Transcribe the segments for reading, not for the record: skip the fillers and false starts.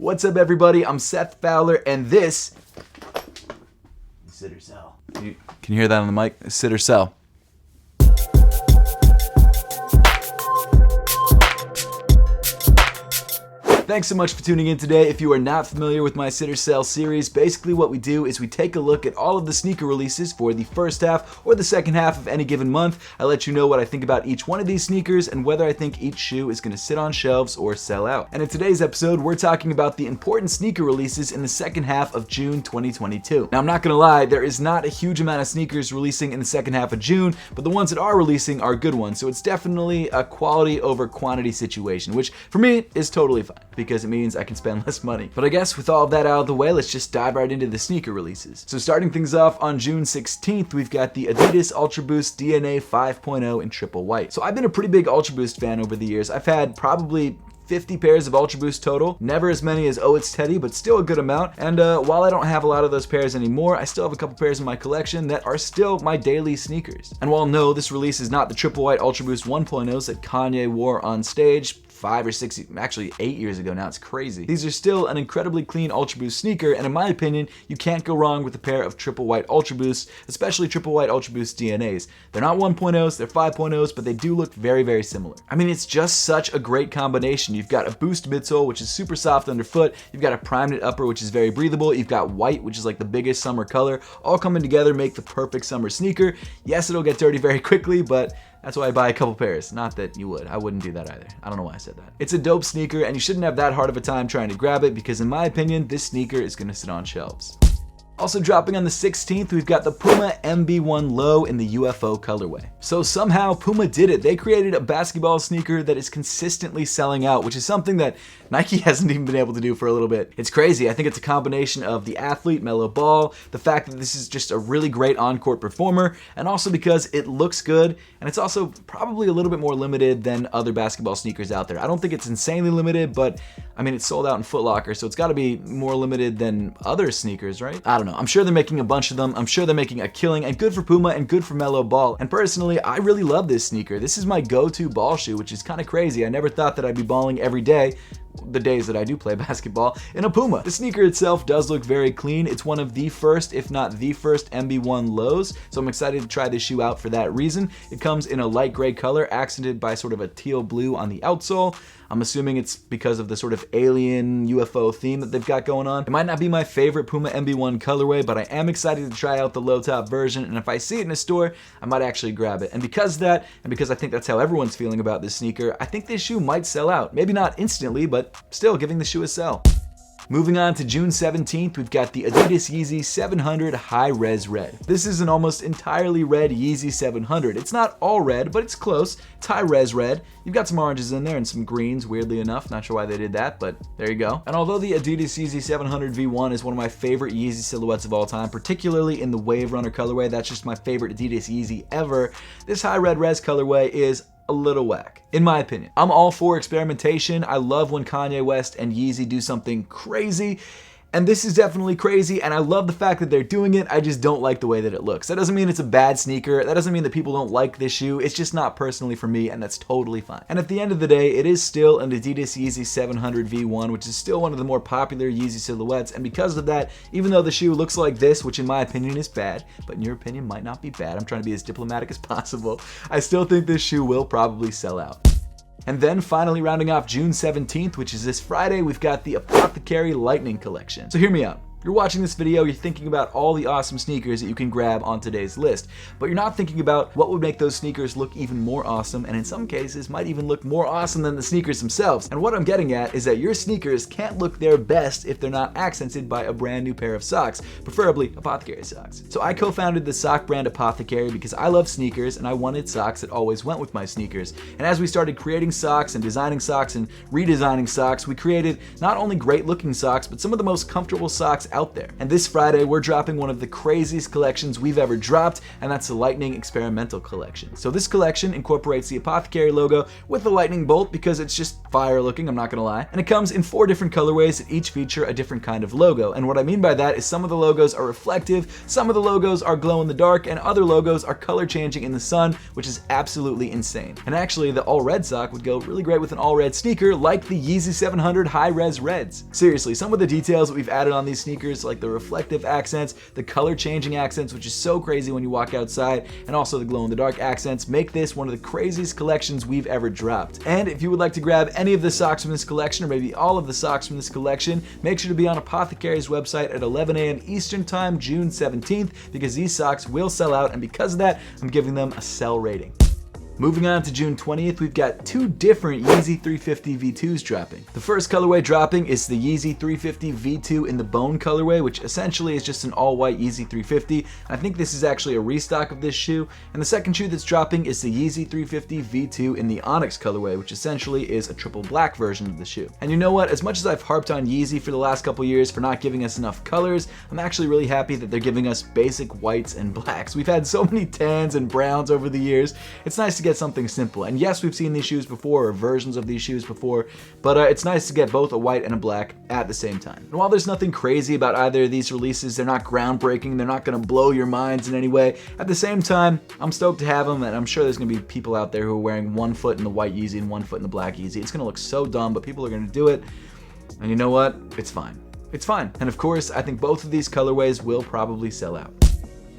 What's up, everybody? I'm Seth Fowler, and this is Sit or Sell. Can you hear that on the mic? Sit or Sell. Thanks so much for tuning in today. If you are not familiar with my Sit or Sell series, basically what we do is we take a look at all of the sneaker releases for the first half or the second half of any given month. I let you know what I think about each one of these sneakers and whether I think each shoe is going to sit on shelves or sell out. And in today's episode, we're talking about the important sneaker releases in the second half of June 2022. Now, I'm not going to lie, there is not a huge amount of sneakers releasing in the second half of June, but the ones that are releasing are good ones. So it's definitely a quality over quantity situation, which for me is totally fine, because it means I can spend less money. But I guess with all of that out of the way, let's just dive right into the sneaker releases. So starting things off on June 16th, we've got the Adidas Ultra Boost DNA 5.0 in triple white. So I've been a pretty big Ultra Boost fan over the years. I've had probably 50 pairs of Ultra Boost total. Never as many as Oh It's Teddy, but still a good amount. And while I don't have a lot of those pairs anymore, I still have a couple pairs in my collection that are still my daily sneakers. And while no, this release is not the triple white Ultra Boost 1.0s that Kanye wore on stage 5 or 6, actually 8 years ago now, it's crazy. These are still an incredibly clean Ultra Boost sneaker, and in my opinion, you can't go wrong with a pair of triple white Ultra Boosts, especially triple white Ultra Boost DNAs. They're not 1.0s, they're 5.0s, but they do look very, very similar. I mean, it's just such a great combination. You've got a boost midsole, which is super soft underfoot. You've got a prime knit upper, which is very breathable. You've got white, which is like the biggest summer color. All coming together make the perfect summer sneaker. Yes, it'll get dirty very quickly, but that's why I buy a couple pairs. Not that you would. I wouldn't do that either. I don't know why I said that. It's a dope sneaker, and you shouldn't have that hard of a time trying to grab it, because in my opinion, this sneaker is going to sit on shelves. Also dropping on the 16th, we've got the Puma MB1 Low in the UFO colorway. So somehow Puma did it. They created a basketball sneaker that is consistently selling out, which is something that Nike hasn't even been able to do for a little bit. It's crazy. I think it's a combination of the athlete, Melo Ball, the fact that this is just a really great on-court performer, and also because it looks good, and it's also probably a little bit more limited than other basketball sneakers out there. I don't think it's insanely limited, but I mean, it's sold out in Foot Locker, so it's got to be more limited than other sneakers, right? I don't know. I'm sure they're making a bunch of them. I'm sure they're making a killing, and good for Puma and good for Melo Ball. And personally, I really love this sneaker. This is my go-to ball shoe, which is kind of crazy. I never thought that I'd be balling every day, the days that I do play basketball, in a Puma. The sneaker itself does look very clean. It's one of the first, if not the first, MB1 lows, so I'm excited to try this shoe out for that reason. It comes in a light gray color, accented by sort of a teal blue on the outsole. I'm assuming it's because of the sort of alien UFO theme that they've got going on. It might not be my favorite Puma MB1 colorway, but I am excited to try out the low top version, and if I see it in a store, I might actually grab it. And because of that, and because I think that's how everyone's feeling about this sneaker, I think this shoe might sell out. Maybe not instantly, but still giving the shoe a sell. Moving on to June 17th, we've got the Adidas Yeezy 700 High Res Red. This is an almost entirely red Yeezy 700. It's not all red, but it's close. It's high res red. You've got some oranges in there and some greens, weirdly enough. Not sure why they did that, but there you go. And although the Adidas Yeezy 700 V1 is one of my favorite Yeezy silhouettes of all time, particularly in the Wave Runner colorway, that's just my favorite Adidas Yeezy ever, this high red res colorway is a little whack, in my opinion. I'm all for experimentation. I love when Kanye West and Yeezy do something crazy, and this is definitely crazy, and I love the fact that they're doing it. I just don't like the way that it looks. That doesn't mean it's a bad sneaker. That doesn't mean that people don't like this shoe. It's just not personally for me, and that's totally fine. And at the end of the day, it is still an Adidas Yeezy 700 V1, which is still one of the more popular Yeezy silhouettes, and because of that, even though the shoe looks like this, which in my opinion is bad, but in your opinion might not be bad, I'm trying to be as diplomatic as possible, I still think this shoe will probably sell out. And then finally rounding off June 17th, which is this Friday, we've got the Apothecary Lightning collection. So hear me out. You're watching this video, you're thinking about all the awesome sneakers that you can grab on today's list, but you're not thinking about what would make those sneakers look even more awesome, and in some cases might even look more awesome than the sneakers themselves. And what I'm getting at is that your sneakers can't look their best if they're not accented by a brand new pair of socks, preferably Apothecary socks. So I co-founded the sock brand Apothecary because I love sneakers and I wanted socks that always went with my sneakers. And as we started creating socks and designing socks and redesigning socks, we created not only great looking socks, but some of the most comfortable socks out there. And this Friday, we're dropping one of the craziest collections we've ever dropped, and that's the Lightning Experimental Collection. So this collection incorporates the Apothecary logo with the lightning bolt because it's just fire looking, I'm not gonna lie. And it comes in 4 different colorways that each feature a different kind of logo. And what I mean by that is some of the logos are reflective, some of the logos are glow in the dark, and other logos are color changing in the sun, which is absolutely insane. And actually, the all red sock would go really great with an all red sneaker like the Yeezy 700 high-res reds. Seriously, some of the details that we've added on these sneakers, like the reflective accents, the color changing accents, which is so crazy when you walk outside, and also the glow in the dark accents, make this one of the craziest collections we've ever dropped. And if you would like to grab any of the socks from this collection, or maybe all of the socks from this collection, make sure to be on Apothecary's website at 11 a.m. Eastern Time, June 17th, because these socks will sell out, and because of that, I'm giving them a sell rating. Moving on to June 20th, we've got 2 different Yeezy 350 V2s dropping. The first colorway dropping is the Yeezy 350 V2 in the bone colorway, which essentially is just an all-white Yeezy 350. I think this is actually a restock of this shoe. And the second shoe that's dropping is the Yeezy 350 V2 in the onyx colorway, which essentially is a triple black version of the shoe. And you know what? As much as I've harped on Yeezy for the last couple years for not giving us enough colors, I'm actually really happy that they're giving us basic whites and blacks. We've had so many tans and browns over the years. It's nice to get something simple. And yes, we've seen these shoes before, or versions of these shoes before, but it's nice to get both a white and a black at the same time. And while there's nothing crazy about either of these releases, they're not groundbreaking, they're not going to blow your minds in any way. At the same time, I'm stoked to have them, and I'm sure there's going to be people out there who are wearing one foot in the white Yeezy and one foot in the black Yeezy. It's going to look so dumb, but people are going to do it. And you know what? It's fine. It's fine. And of course, I think both of these colorways will probably sell out.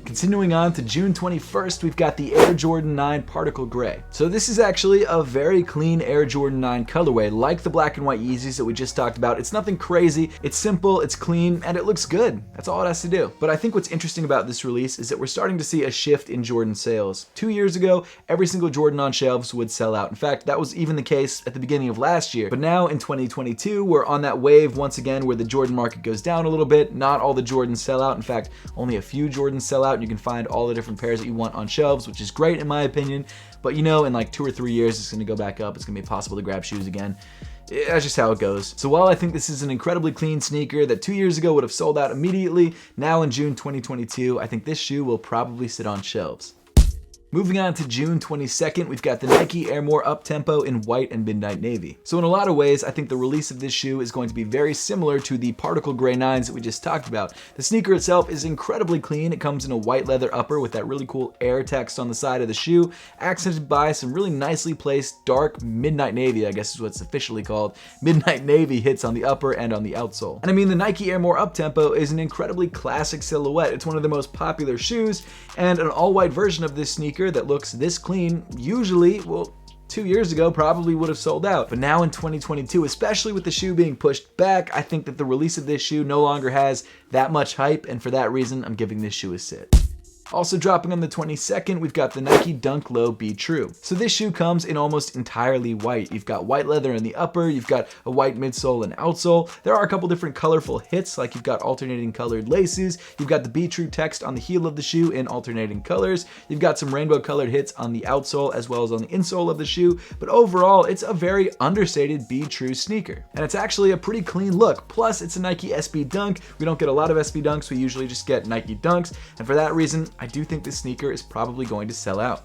Continuing on to June 21st, we've got the Air Jordan 9 Particle Gray. So this is actually a very clean Air Jordan 9 colorway, like the black and white Yeezys that we just talked about. It's nothing crazy, it's simple, it's clean, and it looks good. That's all it has to do. But I think what's interesting about this release is that we're starting to see a shift in Jordan sales. 2 years ago, every single Jordan on shelves would sell out. In fact, that was even the case at the beginning of last year. But now in 2022, we're on that wave once again where the Jordan market goes down a little bit. Not all the Jordans sell out. In fact, only a few Jordans sell out. You can find all the different pairs that you want on shelves, which is great in my opinion. But you know, in like 2 or 3 years, it's gonna go back up. It's gonna be possible to grab shoes again. That's just how it goes. So while I think this is an incredibly clean sneaker that 2 years ago would have sold out immediately, now in June 2022, I think this shoe will probably sit on shelves. Moving on to June 22nd, we've got the Nike Air More Uptempo in white and midnight navy. So in a lot of ways, I think the release of this shoe is going to be very similar to the Particle Gray 9s that we just talked about. The sneaker itself is incredibly clean. It comes in a white leather upper with that really cool Air text on the side of the shoe, accented by some really nicely placed dark midnight navy, I guess is what it's officially called. Midnight navy hits on the upper and on the outsole. And I mean, the Nike Air More Uptempo is an incredibly classic silhouette. It's one of the most popular shoes, and an all-white version of this sneaker that looks this clean usually, well, 2 years ago probably would have sold out. But now in 2022, especially with the shoe being pushed back, I think that the release of this shoe no longer has that much hype, and for that reason, I'm giving this shoe a sit. Also dropping on the 22nd, we've got the Nike Dunk Low Be True. So this shoe comes in almost entirely white. You've got white leather in the upper, you've got a white midsole and outsole. There are a couple different colorful hits, like you've got alternating colored laces, you've got the Be True text on the heel of the shoe in alternating colors, you've got some rainbow colored hits on the outsole as well as on the insole of the shoe, but overall, it's a very understated Be True sneaker. And it's actually a pretty clean look. Plus, it's a Nike SB Dunk. We don't get a lot of SB Dunks, we usually just get Nike Dunks, and for that reason, I do think this sneaker is probably going to sell out.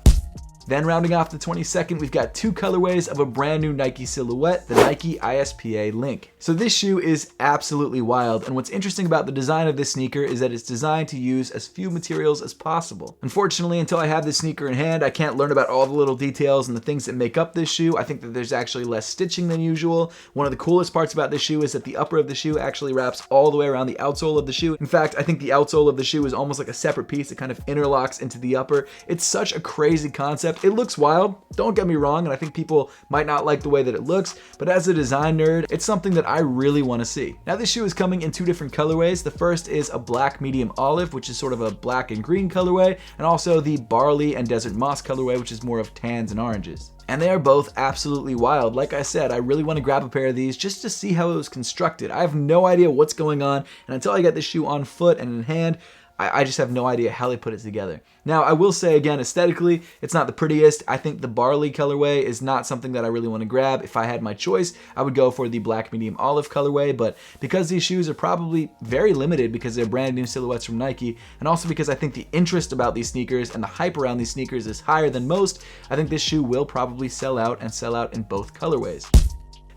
Then rounding off the 22nd, we've got 2 colorways of a brand new Nike silhouette, the Nike ISPA Link. So this shoe is absolutely wild, and what's interesting about the design of this sneaker is that it's designed to use as few materials as possible. Unfortunately, until I have this sneaker in hand, I can't learn about all the little details and the things that make up this shoe. I think that there's actually less stitching than usual. One of the coolest parts about this shoe is that the upper of the shoe actually wraps all the way around the outsole of the shoe. In fact, I think the outsole of the shoe is almost like a separate piece that kind of interlocks into the upper. It's such a crazy concept. It looks wild, don't get me wrong, and I think people might not like the way that it looks, but as a design nerd, it's something that I really want to see. Now this shoe is coming in 2 different colorways. The first is a black medium olive, which is sort of a black and green colorway, and also the barley and desert moss colorway, which is more of tans and oranges. And they are both absolutely wild. Like I said, I really want to grab a pair of these just to see how it was constructed. I have no idea what's going on, and until I get this shoe on foot and in hand, I just have no idea how they put it together. Now, I will say again, aesthetically, it's not the prettiest. I think the barley colorway is not something that I really want to grab. If I had my choice, I would go for the black medium olive colorway, but because these shoes are probably very limited because they're brand new silhouettes from Nike, and also because I think the interest about these sneakers and the hype around these sneakers is higher than most, I think this shoe will probably sell out and sell out in both colorways.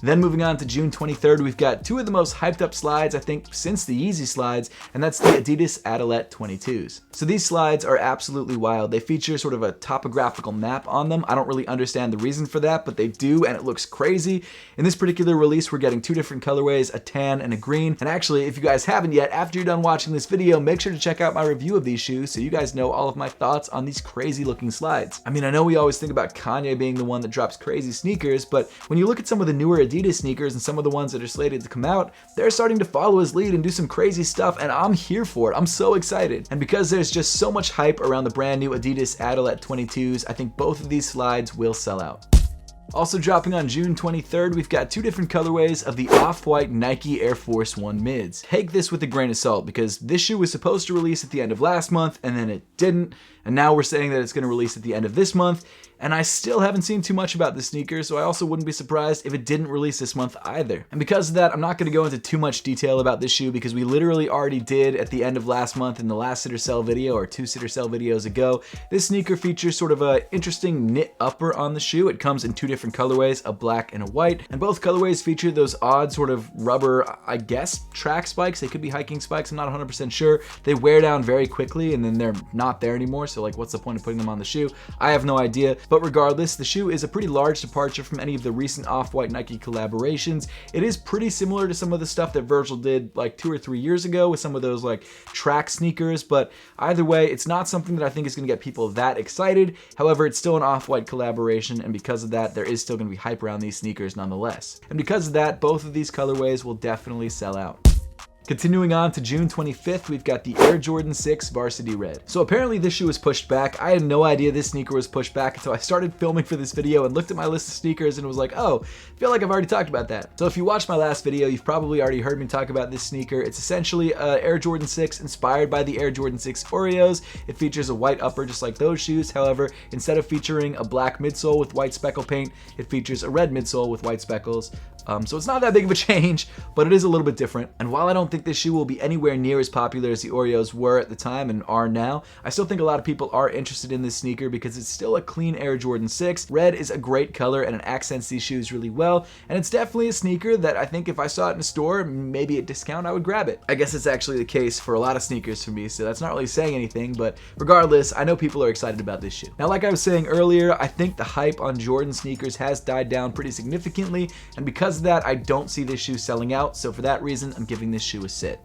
Then moving on to June 23rd, we've got two of the most hyped up slides, I think, since the Yeezy slides, and that's the Adidas Adilette 22s. So these slides are absolutely wild. They feature sort of a topographical map on them. I don't really understand the reason for that, but they do, and it looks crazy. In this particular release, we're getting two different colorways, a tan and a green. And actually, if you guys haven't yet, after you're done watching this video, make sure to check out my review of these shoes so you guys know all of my thoughts on these crazy looking slides. I mean, I know we always think about Kanye being the one that drops crazy sneakers, but when you look at some of the newer Adidas sneakers and some of the ones that are slated to come out, they're starting to follow his lead and do some crazy stuff, and I'm here for it. I'm so excited. And because there's just so much hype around the brand new Adidas Adilette 22s, I think both of these slides will sell out. Also dropping on June 23rd, we've got two different colorways of the off-white Nike Air Force 1 mids. Take this with a grain of salt because this shoe was supposed to release at the end of last month and then it didn't, and now we're saying that it's going to release at the end of this month, and I still haven't seen too much about this sneaker, so I also wouldn't be surprised if it didn't release this month either. And because of that, I'm not going to go into too much detail about this shoe because we literally already did at the end of last month in the last sit or sell video, or two sit or sell videos ago. This sneaker features sort of a interesting knit upper on the shoe. It comes in two different colorways, a black and a white, and both colorways feature those odd sort of rubber, I guess, track spikes. They could be hiking spikes, I'm not 100% sure. They wear down very quickly and then they're not there anymore, so like what's the point of putting them on the shoe? I have no idea, but regardless, the shoe is a pretty large departure from any of the recent Off-White Nike collaborations. It is pretty similar to some of the stuff that Virgil did like 2 or 3 years ago with some of those like track sneakers, but either way, it's not something that I think is going to get people that excited. However, it's still an Off-White collaboration, and because of that, there is still going to be hype around these sneakers nonetheless. And because of that, both of these colorways will definitely sell out. Continuing on to June 25th, we've got the Air Jordan 6 Varsity Red. So apparently this shoe was pushed back. I had no idea this sneaker was pushed back until I started filming for this video and looked at my list of sneakers and was like, oh, I feel like I've already talked about that. So if you watched my last video, you've probably already heard me talk about this sneaker. It's essentially Air Jordan 6 inspired by the Air Jordan 6 Oreos. It features a white upper just like those shoes. However, instead of featuring a black midsole with white speckle paint, it features a red midsole with white speckles. So it's not that big of a change, but it is a little bit different. And while I don't think this shoe will be anywhere near as popular as the Oreos were at the time and are now, I still think a lot of people are interested in this sneaker because it's still a clean Air Jordan 6. Red is a great color and it accents these shoes really well, and it's definitely a sneaker that I think if I saw it in a store, maybe at discount, I would grab it. I guess it's actually the case for a lot of sneakers for me, so that's not really saying anything, but regardless, I know people are excited about this shoe. Now, like I was saying earlier, I think the hype on Jordan sneakers has died down pretty significantly, and because of that, I don't see this shoe selling out, so for that reason, I'm giving this shoe a sit.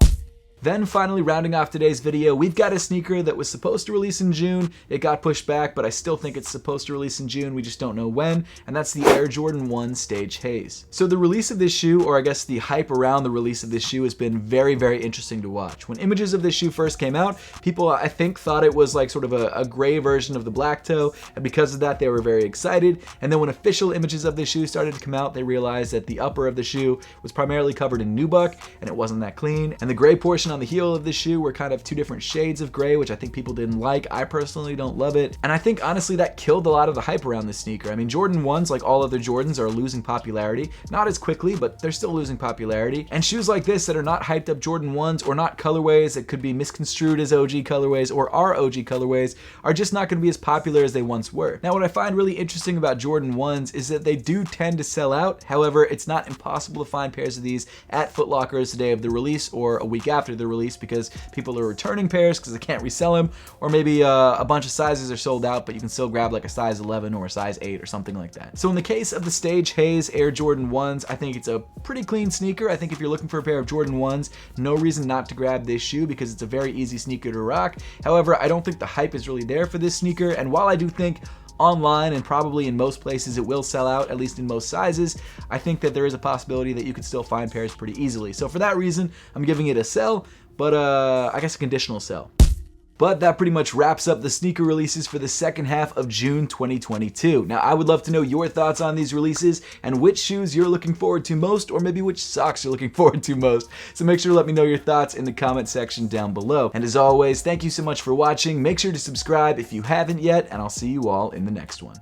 Then finally, rounding off today's video, we've got a sneaker that was supposed to release in June. It got pushed back, but I still think it's supposed to release in June. We just don't know when, and that's the Air Jordan 1 Stage Haze. So the release of this shoe, or I guess the hype around the release of this shoe, has been very, very interesting to watch. When images of this shoe first came out, people, I think, thought it was like sort of a gray version of the black toe, and because of that, they were very excited. And then when official images of this shoe started to come out, they realized that the upper of the shoe was primarily covered in nubuck, and it wasn't that clean, and the gray portion on the heel of the shoe were kind of two different shades of gray, which I think people didn't like. I personally don't love it, and I think honestly that killed a lot of the hype around this sneaker. I mean, Jordan 1s, like all other Jordans, are losing popularity. Not as quickly, but they're still losing popularity. And shoes like this that are not hyped up Jordan 1s, or not colorways that could be misconstrued as OG colorways or are OG colorways, are just not going to be as popular as they once were. Now, what I find really interesting about Jordan 1s is that they do tend to sell out. However, it's not impossible to find pairs of these at Foot Lockers the day of the release or a week after the release, because people are returning pairs because they can't resell them, or maybe a bunch of sizes are sold out, but you can still grab like a size 11 or a size 8 or something like that. So in the case of the Stage Haze Air Jordan 1s, I think it's a pretty clean sneaker. I think if you're looking for a pair of Jordan 1s, no reason not to grab this shoe because it's a very easy sneaker to rock. However, I don't think the hype is really there for this sneaker, and while I do think online and probably in most places it will sell out, at least in most sizes, I think that there is a possibility that you could still find pairs pretty easily. So for that reason, I'm giving it a sell, but I guess a conditional sell. But that pretty much wraps up the sneaker releases for the second half of June 2022. Now, I would love to know your thoughts on these releases and which shoes you're looking forward to most, or maybe which socks you're looking forward to most. So make sure to let me know your thoughts in the comment section down below. And as always, thank you so much for watching. Make sure to subscribe if you haven't yet, and I'll see you all in the next one.